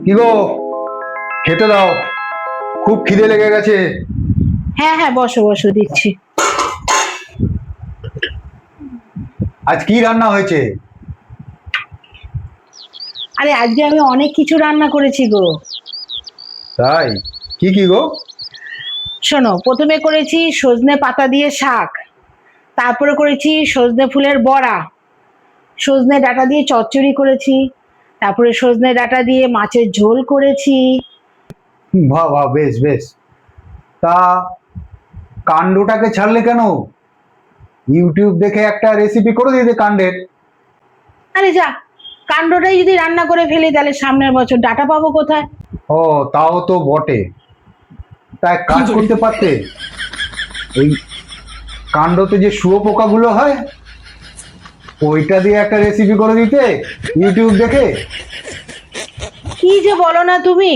কি গো, খেতে দাও, খুব খিদে লেগে গেছে। হ্যাঁ হ্যাঁ, বসো বসো, দিচ্ছি। আজ কি রান্না হয়েছে? আরে আজকে আমি অনেক কিছু রান্না করেছি গো। তাই? কি কি গো? শোনো, প্রথমে করেছি সজনে পাতা দিয়ে শাক, তারপরে করেছি সজনে ফুলের বড়া, সজনে ডাঁটা দিয়ে চচ্চড়ি করেছি, তারপরে সজনে ডাঁটা দিয়ে মাছের ঝোল করেছি। বাহ বাহ, বেশ বেশ। তা কাণ্ডটাকে ছাড়লে কেন? ইউটিউব দেখে একটা রেসিপি করে দিতে কাণ্ডের। আরে যা, কাণ্ডটাই যদি রান্না করে ফেলি তাহলে সামনের বছর ডাঁটা পাবো কোথায়? ও, তাও তো বটে। তা এক কাজ করতে পারতে, ওই কাণ্ডতে যে শুয়োপোকাগুলো হয়, ওইটা দিয়ে একটা রেসিপি করে দিতে ইউটিউব দেখে। কি যে বলো না তুমি!